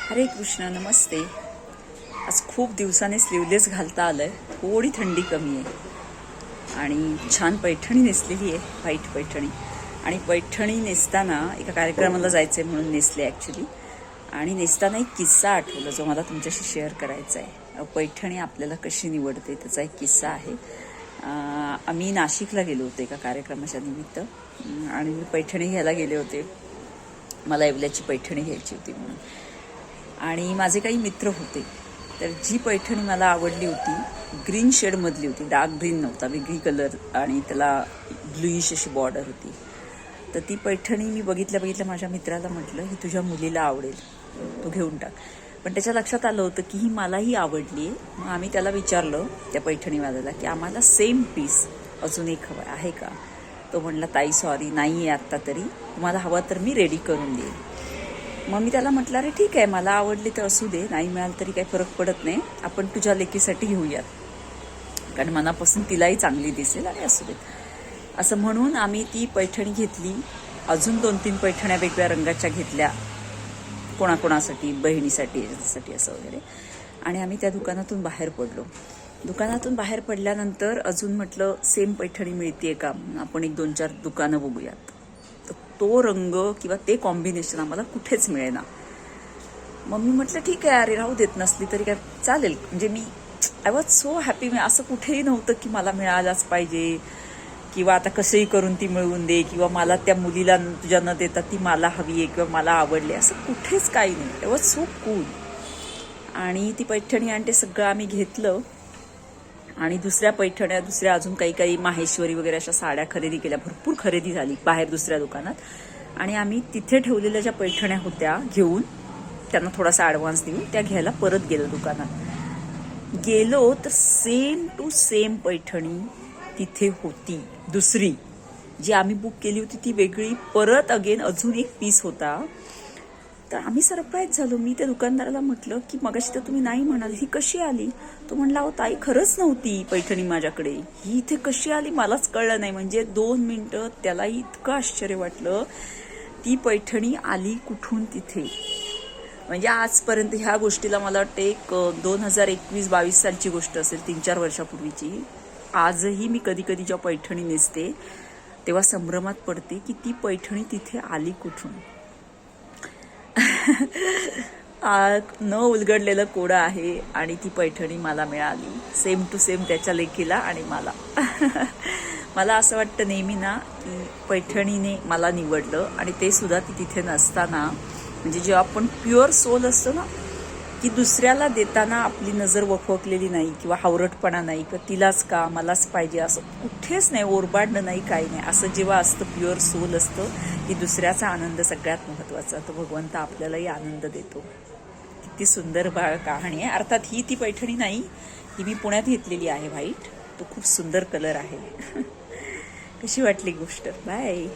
हरे कृष्ण, नमस्ते. आज खूप दिवसाने स्लीवलेस घालता आलंय. थोडी थंडी कमी आहे आणि छान पैठणी नेसलेली आहे, व्हाईट पैठणी. आणि पैठणी नेसताना एका कार्यक्रमाला जायचंय म्हणून नेसले ॲक्च्युली. आणि नेसताना एक किस्सा आठवला जो मला तुमच्याशी शेअर करायचा आहे. पैठणी आपल्याला कशी निवडते त्याचा एक किस्सा आहे. आम्ही नाशिकला गेलो होते एका कार्यक्रमाच्या निमित्त आणि मी पैठणी घ्यायला गेले होते. मला येवल्याची पैठणी घ्यायची होती म्हणून. आणि माझे काही मित्र होते. तर जी पैठणी मला आवडली होती ग्रीन शेडमधली होती, डार्क ग्रीन नव्हता, वेगळी कलर आणि त्याला ब्लूइश अशी बॉर्डर होती. तर ती पैठणी मी बघितल्या माझ्या मित्राला म्हटलं, ही तुझ्या मुलीला आवडेल, तू घेऊन टाक. पण त्याच्या लक्षात आलं होतं की ही मलाही आवडली आहे. मग आम्ही त्याला विचारलं त्या पैठणीवाल्याला की आम्हाला सेम पीस अजून एक हवं आहे का. तो म्हणला, ताई सॉरी नाही आहे आत्ता, तरी तुम्हाला हवं तर मी रेडी करून देईन. मग मी त्याला म्हटलं, अरे ठीक आहे, मला आवडली तर असू दे, नाही मिळालं तरी काही फरक पडत नाही, आपण तुझ्या लेकीसाठी घेऊयात, कारण मनापासून तिलाही चांगली दिसेल आणि असू देत असं म्हणून आम्ही ती पैठणी घेतली. अजून 2-3 पैठण्या वेगळ्या रंगाच्या घेतल्या कोणाकोणासाठी, बहिणीसाठी, याच्यासाठी असं वगैरे. आणि आम्ही त्या दुकानातून बाहेर पडलो. दुकानातून बाहेर पडल्यानंतर अजून म्हटलं सेम पैठणी मिळते का, आपण 1-2-4 दुकानं बघूयात. तर तो रंग किंवा ते कॉम्बिनेशन आम्हाला कुठेच मिळेना. मग मी म्हटलं ठीक आहे, अरे राहू देत, नसली तरी काय चालेल. म्हणजे मी आय वॉज सो हॅपी. मी असं कुठेही नव्हतं की मला मिळालाच पाहिजे किंवा आता कसंही करून ती मिळवून दे किंवा मला त्या मुलीला तुझ्या न देता ती मला हवी आहे किंवा मला आवडली, असं कुठेच काही नाही. I was so cool. आणि ती पैठणी आणि ते सगळं आम्ही घेतलं आणि दुसऱ्या पैठण्या, दुसऱ्या अजून काही माहेश्वरी वगैरे अशा साड्या खरेदी केल्या. भरपूर खरेदी झाली बाहेर दुसऱ्या दुकानात. आणि आम्ही तिथे ठेवलेल्या ज्या पैठण्या होत्या घेऊन, त्यांना थोडासा ॲडव्हान्स देऊन त्या घ्यायला परत गेलो दुकानात. गेलो तर सेम टू सेम पैठणी तिथे होती. दुसरी जी आम्ही बुक केली होती ती वेगळी, परत अगेन अजून एक पीस होता. तर आम्ही सरप्राईज झालो. मी त्या दुकानदाराला म्हटलं की मगाशी तर तुम्ही नाही म्हणाल, ही कशी आली. तो म्हणला, अहो ताई, खरंच नव्हती पैठणी माझ्याकडे, ही इथे कशी आली मलाच कळलं नाही. म्हणजे 2 मिनिटं त्यालाही इतकं आश्चर्य वाटलं, ती पैठणी आली कुठून तिथे. म्हणजे आजपर्यंत ह्या गोष्टीला मला वाटते एक 2021-22 सालची गोष्ट असेल, 3-4 वर्षापूर्वीची. आजही मी कधी जेव्हा पैठणी नेसते तेव्हा संभ्रमात पडते की ती पैठणी तिथे आली कुठून. न उलगडलेलं कोडं आहे आणि ती पैठणी मला मिळाली सेम टू सेम त्याच्या लेकीला आणि मला. मला असं वाटतं नेहमी ना की पैठणीने मला निवडलं, आणि ते सुद्धा ती तिथे नसताना. म्हणजे जेव्हा आपण प्युअर सोल असतो ना, की दुसऱ्याला देताना आपली नजर वखवकलेली नाही किंवा हावरटपणा नाही किंवा तिलाच का, मलाच पाहिजे, असं कुठेच नाही, ओरबाडणं नाही, काही नाही. असं जेव्हा असतं, प्युअर सोल असतं की दुसऱ्याचा आनंद सगळ्यात महत्त्वाचा, तो भगवंत आपल्यालाही आनंद देतो. किती सुंदर कहाणी आहे. अर्थात ही ती पैठणी नाही, ही मी पुण्यात घेतलेली आहे, व्हाईट. तो खूप सुंदर कलर आहे. कशी वाटली गोष्ट. बाय.